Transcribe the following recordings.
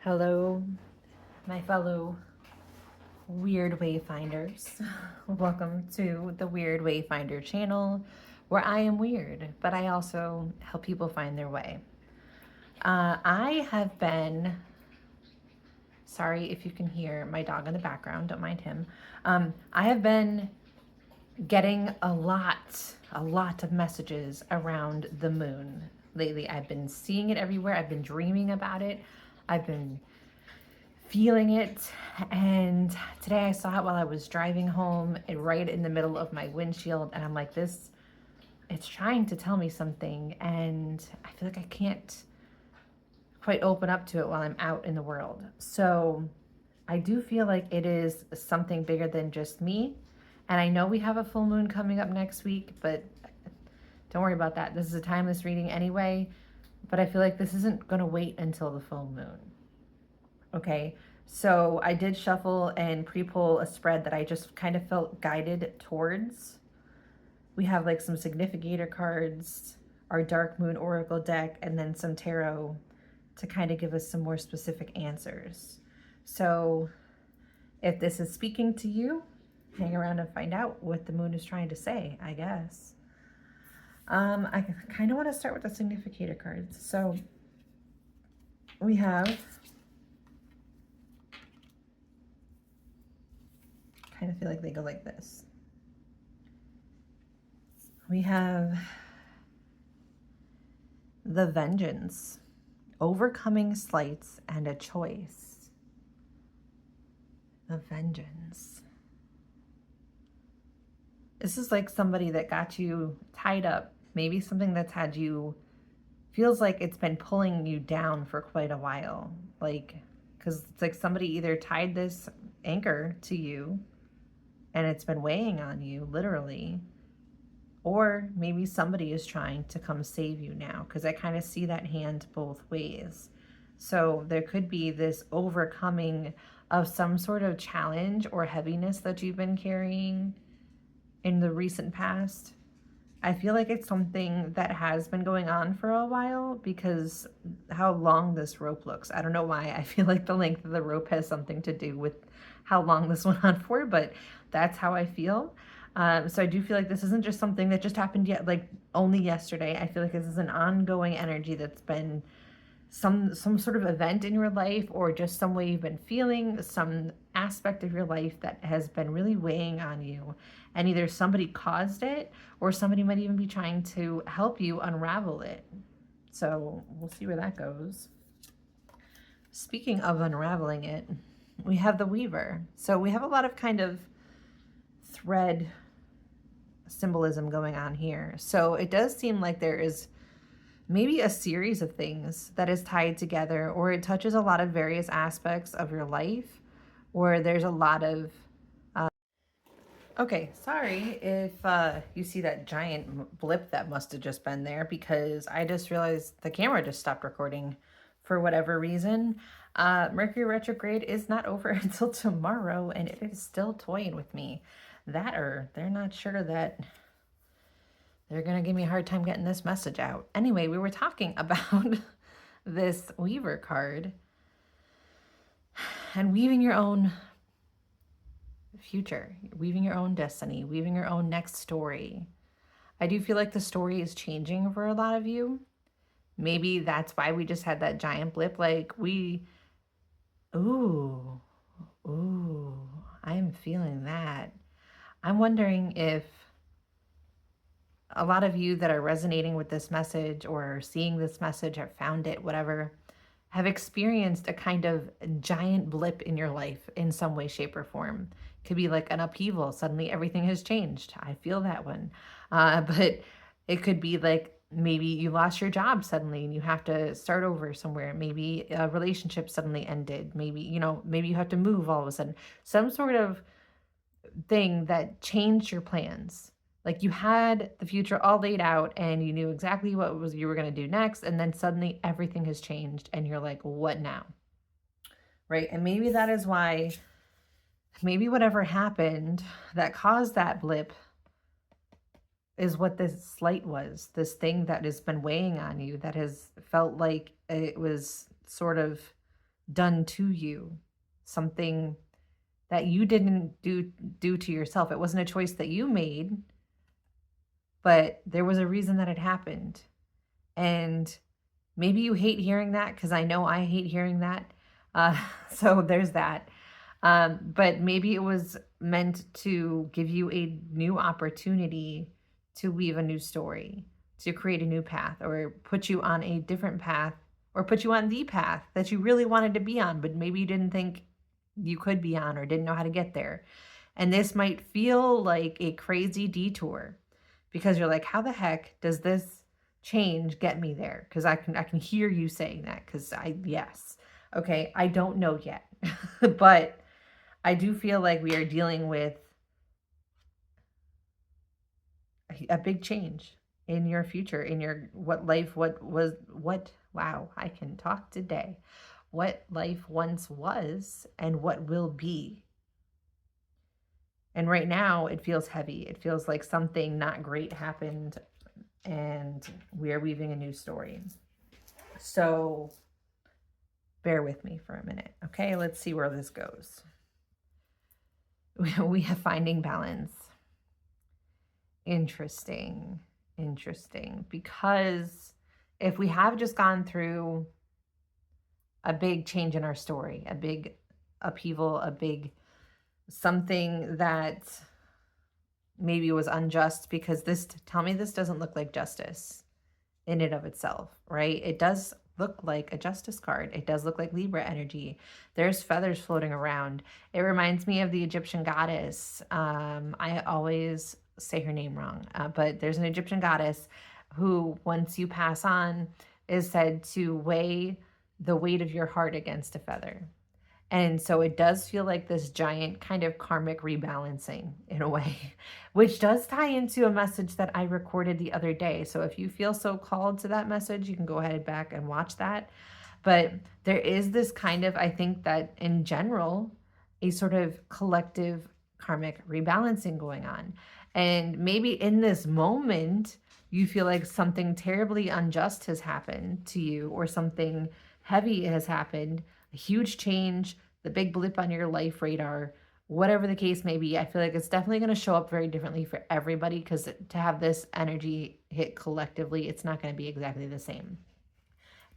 Hello, my fellow weird Wayfinders. Welcome to the Weird Wayfinder channel, where I am weird, but I also help people find their way. I have been, sorry if you can hear my dog in the background, don't mind him. I have been getting a lot of messages around the moon lately. I've been seeing it everywhere. I've been dreaming about it. I've been feeling it, and today I saw it while I was driving home, right in the middle of my windshield, and I'm like, it's trying to tell me something, and I feel like I can't quite open up to it while I'm out in the world. So I do feel like it is something bigger than just me, and I know we have a full moon coming up next week, but don't worry about that. This is a timeless reading anyway, but I feel like this isn't going to wait until the full moon. Okay, so I did shuffle and pre-pull a spread that I just kind of felt guided towards. We have like some significator cards, our Dark Moon Oracle deck, and then some tarot to kind of give us some more specific answers. So if this is speaking to you, hang around and find out what the moon is trying to say, I guess. I kind of want to start with the significator cards. So we have kind of feel like they go like this. We have the vengeance, overcoming slights, and a choice. The vengeance. This is like somebody that got you tied up, maybe something that's had you, feels like it's been pulling you down for quite a while. Like, because it's like somebody either tied this anchor to you and it's been weighing on you, literally. Or maybe somebody is trying to come save you now, because I kind of see that hand both ways. So there could be this overcoming of some sort of challenge or heaviness that you've been carrying in the recent past. I feel like it's something that has been going on for a while, because how long this rope looks. I don't know why. I feel like the length of the rope has something to do with how long this went on for, but that's how I feel. So I do feel like this isn't just something that just happened yet, like only yesterday. I feel like this is an ongoing energy that's been some sort of event in your life, or just some way you've been feeling, some aspect of your life that has been really weighing on you. And either somebody caused it, or somebody might even be trying to help you unravel it. So we'll see where that goes. Speaking of unraveling it, we have the Weaver. So we have a lot of kind of thread symbolism going on here. So it does seem like there is maybe a series of things that is tied together, or it touches a lot of various aspects of your life, or there's a lot of okay, sorry if you see that giant blip that must have just been there, because I just realized the camera just stopped recording for whatever reason. Mercury retrograde is not over until tomorrow, and it is still toying with me. That, or they're not sure that they're going to give me a hard time getting this message out. Anyway, we were talking about this Weaver card and weaving your own future, weaving your own destiny, weaving your own next story. I do feel like the story is changing for a lot of you. Maybe that's why we just had that giant blip. Like ooh, I'm feeling that. I'm wondering if a lot of you that are resonating with this message, or seeing this message, or found it, whatever, have experienced a kind of giant blip in your life in some way, shape, or form. It could be like an upheaval. Suddenly everything has changed. I feel that one. But it could be like maybe you lost your job suddenly and you have to start over somewhere. Maybe a relationship suddenly ended. Maybe, maybe you have to move all of a sudden. Some sort of thing that changed your plans. Like you had the future all laid out and you knew exactly what was you were going to do next, and then suddenly everything has changed and you're like, what now? Right? And maybe that is why, maybe whatever happened that caused that blip is what this slight was, this thing that has been weighing on you, that has felt like it was sort of done to you, something that you didn't do to yourself. It wasn't a choice that you made, but there was a reason that it happened. And maybe you hate hearing that, because I know I hate hearing that. So there's that. But maybe it was meant to give you a new opportunity to weave a new story, to create a new path, or put you on a different path, or put you on the path that you really wanted to be on, but maybe you didn't think you could be on or didn't know how to get there. And this might feel like a crazy detour, because you're like, how the heck does this change get me there? Because I can hear you saying that, because yes. Okay, I don't know yet. But I do feel like we are dealing with a big change in your future, in your wow, I can talk today. What life once was and what will be. And right now it feels heavy. It feels like something not great happened and we are weaving a new story. So bear with me for a minute. Okay, let's see where this goes. We have finding balance. Interesting. Because if we have just gone through a big change in our story, a big upheaval, a big something that maybe was unjust, because tell me this doesn't look like justice in and of itself, right? It does look like a justice card. It does look like Libra energy. There's feathers floating around. It reminds me of the Egyptian goddess. I always say her name wrong, but there's an Egyptian goddess who, once you pass on, is said to weigh the weight of your heart against a feather. And so it does feel like this giant kind of karmic rebalancing in a way, which does tie into a message that I recorded the other day. So if you feel so called to that message, you can go ahead back and watch that. But there is this kind of, I think that in general, a sort of collective karmic rebalancing going on. And maybe in this moment, you feel like something terribly unjust has happened to you, or something heavy has happened, a huge change, the big blip on your life radar, whatever the case may be. I feel like it's definitely going to show up very differently for everybody, because to have this energy hit collectively, it's not going to be exactly the same.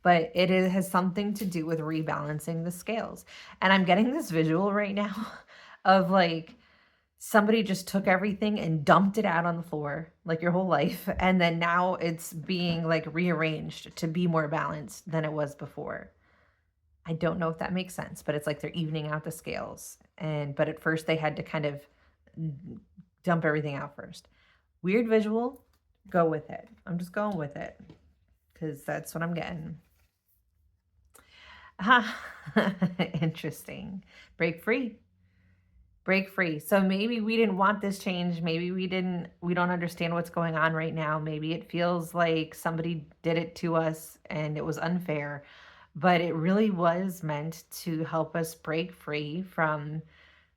But it has something to do with rebalancing the scales. And I'm getting this visual right now of like somebody just took everything and dumped it out on the floor, like your whole life, and then now it's being like rearranged to be more balanced than it was before. I don't know if that makes sense, but it's like they're evening out the scales. But at first they had to kind of dump everything out first. Weird visual, go with it. I'm just going with it because that's what I'm getting. Interesting. Break free. So maybe we didn't want this change. Maybe we don't understand what's going on right now. Maybe it feels like somebody did it to us and it was unfair. But it really was meant to help us break free from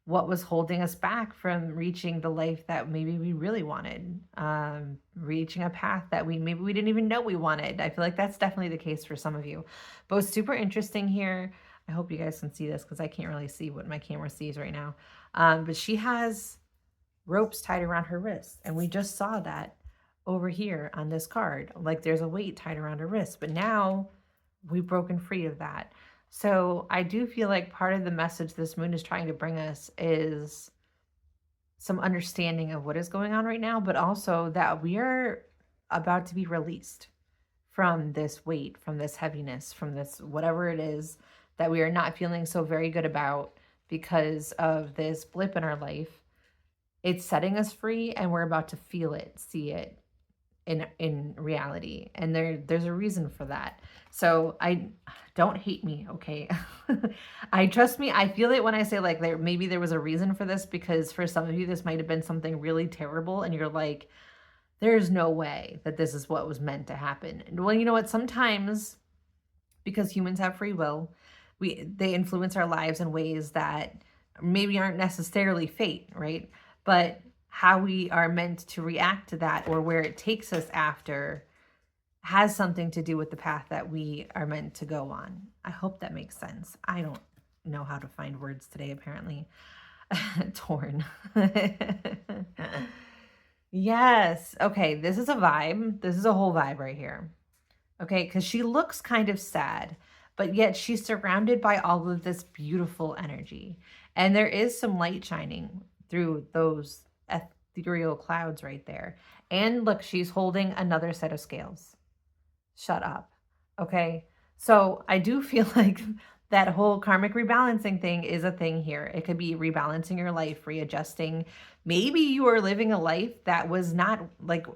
what was holding us back from reaching the life that maybe we really wanted, reaching a path that maybe we didn't even know we wanted. I feel like that's definitely the case for some of you. But what's super interesting here, I hope you guys can see this because I can't really see what my camera sees right now. But she has ropes tied around her wrists, and we just saw that over here on this card. Like there's a weight tied around her wrist, but now we've broken free of that. So I do feel like part of the message this moon is trying to bring us is some understanding of what is going on right now, but also that we are about to be released from this weight, from this heaviness, from this whatever it is that we are not feeling so very good about because of this blip in our life. It's setting us free, and we're about to feel it, see it in reality. And there's a reason for that. So I don't hate me, okay? Trust me, I feel it when I say like maybe there was a reason for this, because for some of you this might have been something really terrible and you're like, there's no way that this is what was meant to happen. Well, you know what? Sometimes, because humans have free will, they influence our lives in ways that maybe aren't necessarily fate, right? But how we are meant to react to that, or where it takes us after, has something to do with the path that we are meant to go on. I hope that makes sense. I don't know how to find words today, apparently. Torn. Yes. Okay, this is a vibe. This is a whole vibe right here. Okay, because she looks kind of sad, but yet she's surrounded by all of this beautiful energy. And there is some light shining through those ethereal clouds right there. And look, she's holding another set of scales. Shut up. Okay. So I do feel like that whole karmic rebalancing thing is a thing here. It could be rebalancing your life, readjusting. Maybe you are living a life that was not like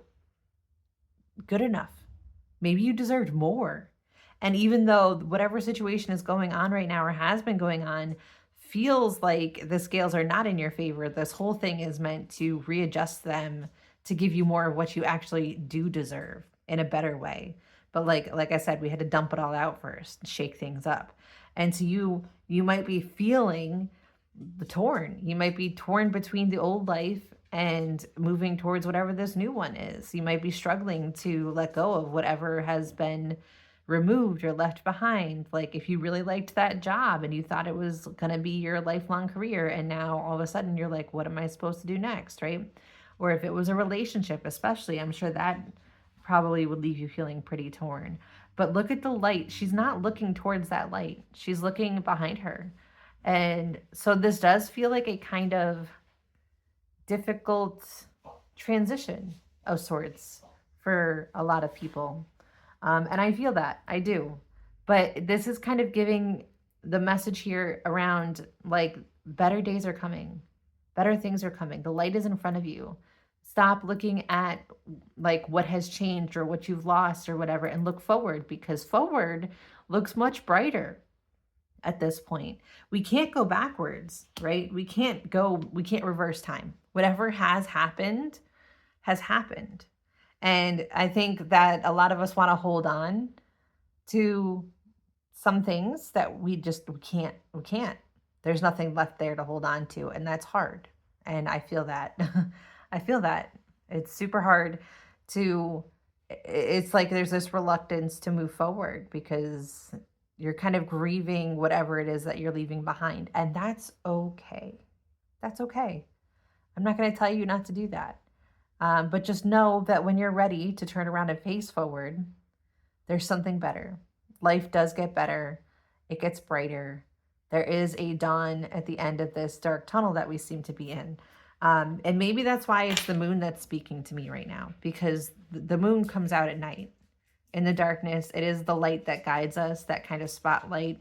good enough. Maybe you deserved more. And even though whatever situation is going on right now or has been going on feels like the scales are not in your favor, this whole thing is meant to readjust them to give you more of what you actually do deserve in a better way. But like I said, we had to dump it all out first, shake things up. And so you might be feeling the torn. You might be torn between the old life and moving towards whatever this new one is. You might be struggling to let go of whatever has been removed or left behind. Like if you really liked that job and you thought it was going to be your lifelong career, and now all of a sudden you're like, what am I supposed to do next, right? Or if it was a relationship, especially, I'm sure that probably would leave you feeling pretty torn. But look at the light. She's not looking towards that light. She's looking behind her. And so this does feel like a kind of difficult transition of sorts for a lot of people. And I feel that, I do. But this is kind of giving the message here around like better days are coming. Better things are coming. The light is in front of you. Stop looking at like what has changed or what you've lost or whatever, and look forward, because forward looks much brighter at this point. We can't go backwards, right? We can't reverse time. Whatever has happened has happened. And I think that a lot of us want to hold on to some things that we can't. There's nothing left there to hold on to, and that's hard. And I feel that. I feel that. It's super hard to, it's like there's this reluctance to move forward because you're kind of grieving whatever it is that you're leaving behind. And that's okay. That's okay. I'm not going to tell you not to do that. But just know that when you're ready to turn around and face forward, there's something better. Life does get better. It gets brighter. There is a dawn at the end of this dark tunnel that we seem to be in. And maybe that's why it's the moon that's speaking to me right now, because the moon comes out at night. In the darkness, it is the light that guides us, that kind of spotlight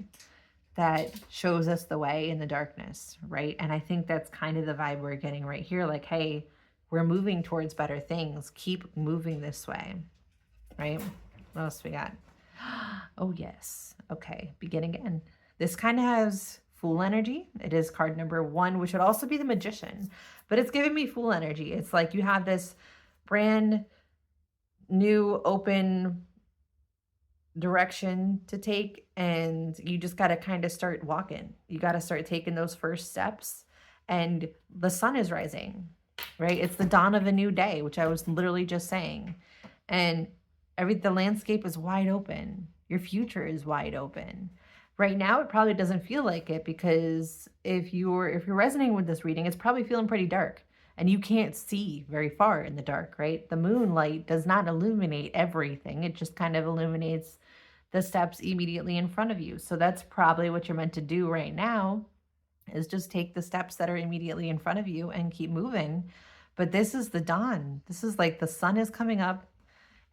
that shows us the way in the darkness, right? And I think that's kind of the vibe we're getting right here. Like, hey, we're moving towards better things. Keep moving this way, right? What else we got? Oh, yes. Okay, begin again. This kind of has Fool energy. It is card number 1, which would also be the Magician, but it's giving me Fool energy. It's like you have this brand new open direction to take, and you just got to kind of start walking. You got to start taking those first steps, and the sun is rising, right? It's the dawn of a new day, which I was literally just saying. And the landscape is wide open. Your future is wide open. Right now, it probably doesn't feel like it, because if you're resonating with this reading, it's probably feeling pretty dark, and you can't see very far in the dark, right? The moonlight does not illuminate everything. It just kind of illuminates the steps immediately in front of you. So that's probably what you're meant to do right now, is just take the steps that are immediately in front of you and keep moving. But this is the dawn. This is like the sun is coming up,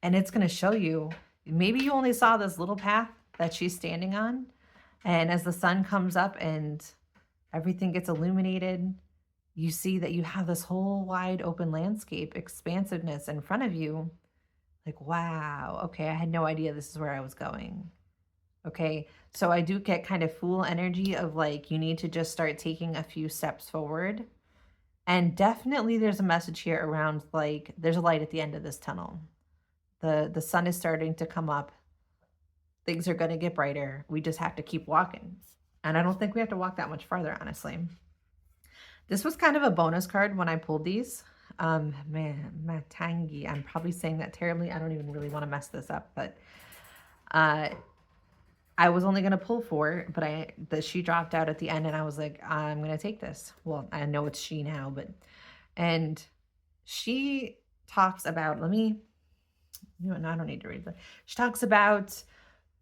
and it's going to show you. Maybe you only saw this little path that she's standing on. And as the sun comes up and everything gets illuminated, you see that you have this whole wide open landscape, expansiveness in front of you. Like, wow, okay, I had no idea this is where I was going. Okay, so I do get kind of Fool energy of like, you need to just start taking a few steps forward. And definitely there's a message here around like, there's a light at the end of this tunnel. The sun is starting to come up. Things are going to get brighter. We just have to keep walking. And I don't think we have to walk that much farther, honestly. This was kind of a bonus card when I pulled these. Matangi. I'm probably saying that terribly. I don't even really want to mess this up, but uh, I was only gonna pull 4, but she dropped out at the end, and I was like, I'm gonna take this. Well, I know it's she now, and she talks about. Let me. You know, no, I don't need to read that. She talks about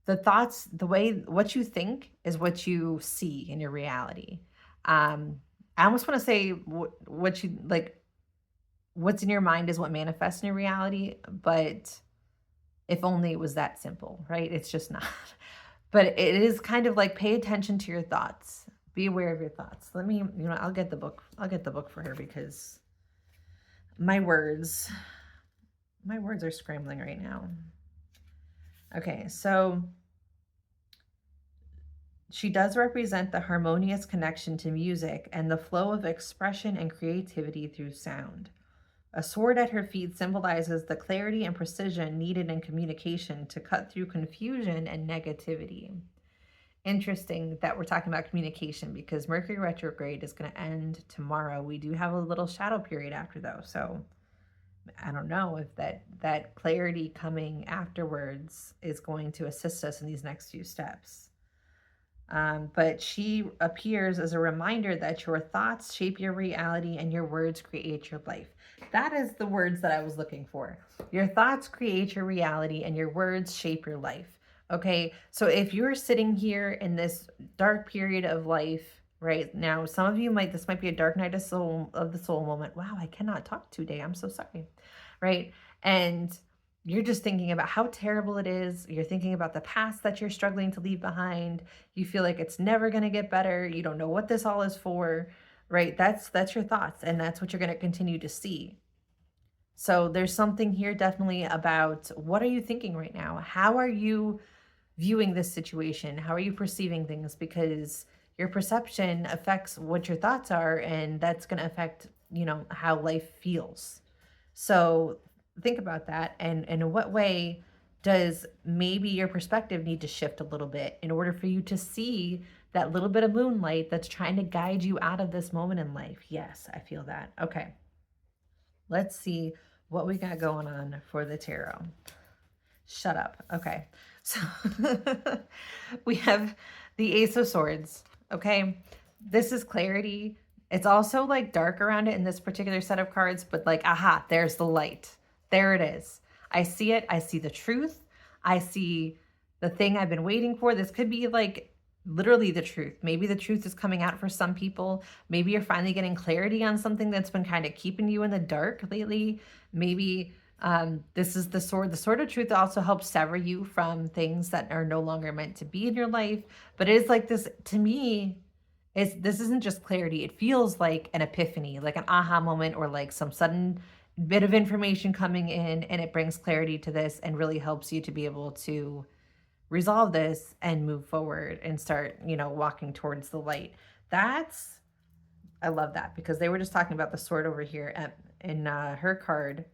the thoughts, the way what you think is what you see in your reality. I almost want to say what you like. What's in your mind is what manifests in your reality, but if only it was that simple, right? It's just not. But it is kind of like pay attention to your thoughts. Be aware of your thoughts. Let me, I'll get the book. I'll get the book for her because my words are scrambling right now. Okay, so she does represent the harmonious connection to music and the flow of expression and creativity through sound. A sword at her feet symbolizes the clarity and precision needed in communication to cut through confusion and negativity. Interesting that we're talking about communication because Mercury retrograde is going to end tomorrow. We do have a little shadow period after though, so I don't know if that clarity coming afterwards is going to assist us in these next few steps. But she appears as a reminder that your thoughts shape your reality and your words create your life. That is the words that I was looking for. Your thoughts create your reality and your words shape your life. Okay, so if you're sitting here in this dark period of life right now, some of you this might be a dark night of the soul moment. Wow, I cannot talk today. I'm so sorry. Right? And you're just thinking about how terrible it is. You're thinking about the past that you're struggling to leave behind. You feel like it's never going to get better. You don't know what this all is for, right? That's your thoughts, and that's what you're going to continue to see. So there's something here definitely about what are you thinking right now? How are you viewing this situation? How are you perceiving things? Because your perception affects what your thoughts are, and that's going to affect, how life feels. So think about that, and in what way does maybe your perspective need to shift a little bit in order for you to see that little bit of moonlight that's trying to guide you out of this moment in life? Yes, I feel that. Okay, let's see what we got going on for the tarot. Shut up. Okay, so we have the Ace of Swords. Okay, this is clarity. It's also like dark around it in this particular set of cards, but like, aha, there's the light. There it is. I see it. I see the truth. I see the thing I've been waiting for. This could be like literally the truth. Maybe the truth is coming out for some people. Maybe you're finally getting clarity on something that's been kind of keeping you in the dark lately. Maybe this is the sword. The sword of truth also helps sever you from things that are no longer meant to be in your life. But it is like this, to me, this isn't just clarity. It feels like an epiphany, like an aha moment, or like some sudden bit of information coming in, and it brings clarity to this and really helps you to be able to resolve this and move forward and start, walking towards the light. I love that, because they were just talking about the sword over here in her card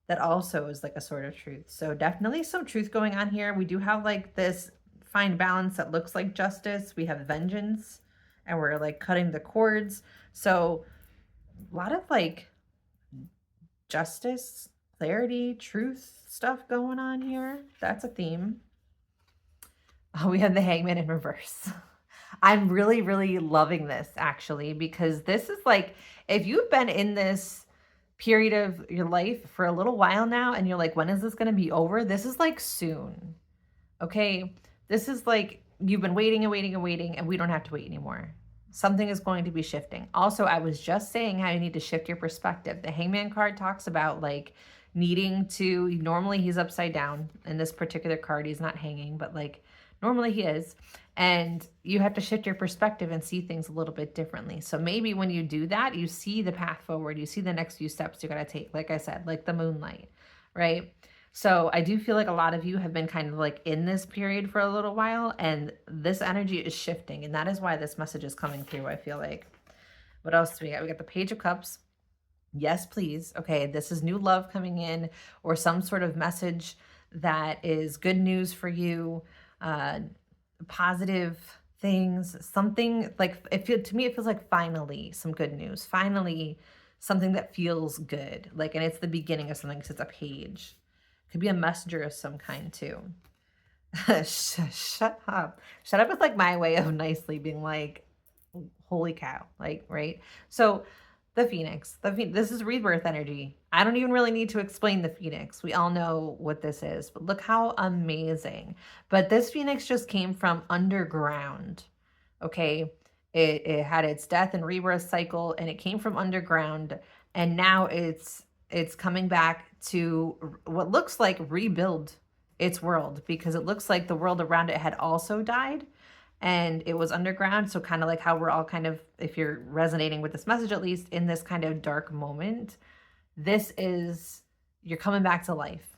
that also is like a sword of truth. So definitely some truth going on here. We do have like this fine balance that looks like justice. We have vengeance, and we're like cutting the cords. So a lot of like justice, clarity, truth stuff going on here. That's a theme. We have the Hangman in reverse. I'm really, really loving this actually, because this is like, if you've been in this period of your life for a little while now and you're like, when is this going to be over? This is like soon. Okay. This is like, you've been waiting and waiting and waiting, and we don't have to wait anymore. Something is going to be shifting. Also, I was just saying how you need to shift your perspective. The Hangman card talks about like needing to, normally he's upside down. In this particular card, he's not hanging, but like normally he is. And you have to shift your perspective and see things a little bit differently. So maybe when you do that, you see the path forward. You see the next few steps you got to take. Like I said, like the moonlight, right? So I do feel like a lot of you have been kind of like in this period for a little while, and this energy is shifting, and that is why this message is coming through, I feel like. What else do we got? We got the Page of Cups. Yes, please. Okay, this is new love coming in, or some sort of message that is good news for you, positive things, something like, to me it feels like finally some good news. Finally something that feels good. Like, and it's the beginning of something because it's a page. Could be a messenger of some kind too. Shut up. Shut up is like my way of nicely being like, holy cow. Like, right? So the Phoenix, this is rebirth energy. I don't even really need to explain the Phoenix. We all know what this is, but look how amazing. But this Phoenix just came from underground. Okay. It had its death and rebirth cycle, and it came from underground, and now it's coming back to what looks like rebuild its world, because it looks like the world around it had also died and it was underground. So kind of like how we're all kind of, if you're resonating with this message, at least in this kind of dark moment, this is, you're coming back to life.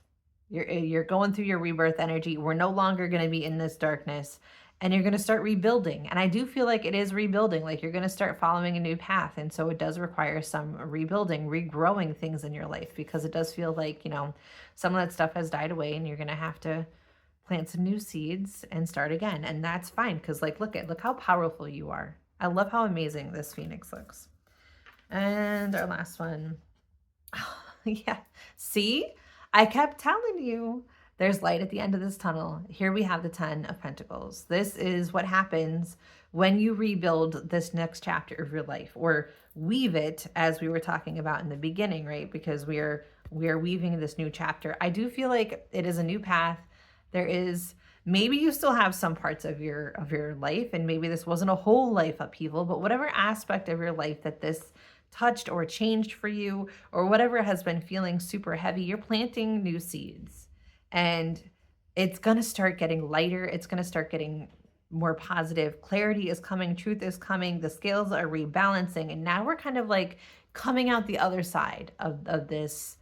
You're going through your rebirth energy. We're no longer going to be in this darkness, and you're going to start rebuilding. And I do feel like it is rebuilding. Like, you're going to start following a new path. And so it does require some rebuilding, regrowing things in your life, because it does feel like, you know, some of that stuff has died away and you're going to have to plant some new seeds and start again. And that's fine, because like, look how powerful you are. I love how amazing this Phoenix looks. And our last one. Yeah. See, I kept telling you there's light at the end of this tunnel. Here we have the 10 of Pentacles. This is what happens when you rebuild this next chapter of your life, or weave it, as we were talking about in the beginning, right? Because we are weaving this new chapter. I do feel like it is a new path. There is, maybe you still have some parts of your life, and maybe this wasn't a whole life upheaval, but whatever aspect of your life that this touched or changed for you, or whatever has been feeling super heavy, you're planting new seeds, and it's going to start getting lighter. It's going to start getting more positive. Clarity is coming. Truth is coming. The scales are rebalancing. And now we're kind of like coming out the other side of this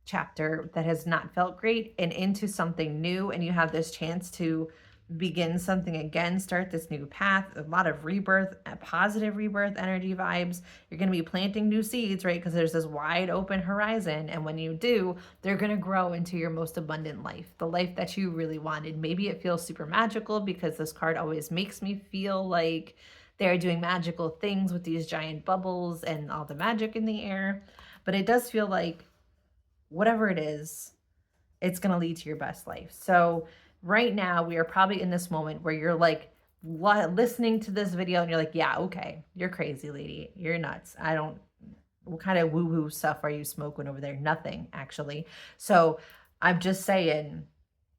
chapter that has not felt great, and into something new. And you have this chance to begin something again, start this new path, a lot of rebirth, positive rebirth energy vibes. You're going to be planting new seeds, right? Because there's this wide open horizon. And when you do, they're going to grow into your most abundant life, the life that you really wanted. Maybe it feels super magical, because this card always makes me feel like they're doing magical things with these giant bubbles and all the magic in the air. But it does feel like whatever it is, it's going to lead to your best life. So right now, we are probably in this moment where you're like listening to this video and you're like, yeah, okay, you're crazy, lady. You're nuts. What kind of woo-woo stuff are you smoking over there? Nothing, actually. So I'm just saying,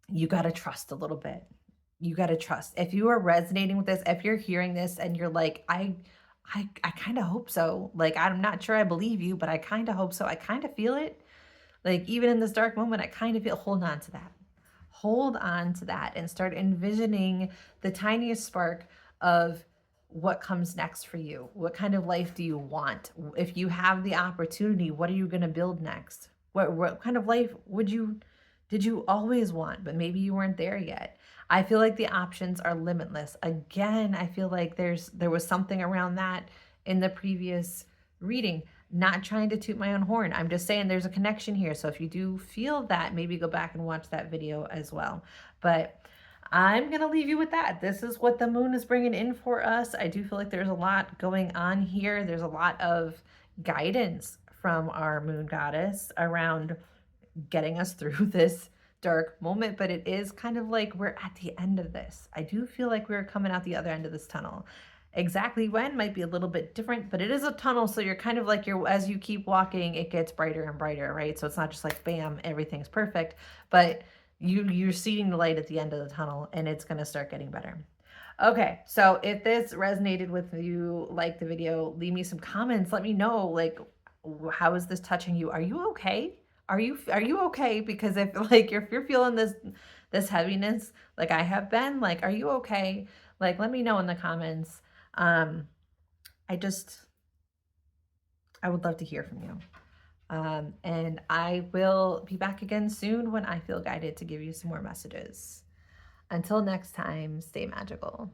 you got to trust a little bit. You got to trust. If you are resonating with this, if you're hearing this and you're like, I kind of hope so. Like, I'm not sure I believe you, but I kind of hope so. I kind of feel it. Like, even in this dark moment, I kind of feel, hold on to that. Hold on to that and start envisioning the tiniest spark of what comes next for you. What kind of life do you want? If you have the opportunity, what are you going to build next? What kind of life did you always want, but maybe you weren't there yet? I feel like the options are limitless. Again, I feel like there was something around that in the previous reading. Not trying to toot my own horn. I'm just saying there's a connection here. So if you do feel that, maybe go back and watch that video as well. But I'm going to leave you with that. This is what the moon is bringing in for us. I do feel like there's a lot going on here. There's a lot of guidance from our moon goddess around getting us through this dark moment. But it is kind of like we're at the end of this. I do feel like we're coming out the other end of this tunnel. Exactly when might be a little bit different, but it is a tunnel. So you're kind of like, as you keep walking, it gets brighter and brighter, right? So it's not just like, bam, everything's perfect, but you're seeing the light at the end of the tunnel, and it's going to start getting better. Okay. So if this resonated with you, like the video, leave me some comments. Let me know, like, how is this touching you? Are you okay? Are you okay? Because if you're feeling this heaviness, like I have been, like, are you okay? Like, let me know in the comments. I would love to hear from you. And I will be back again soon when I feel guided to give you some more messages. Until next time, stay magical.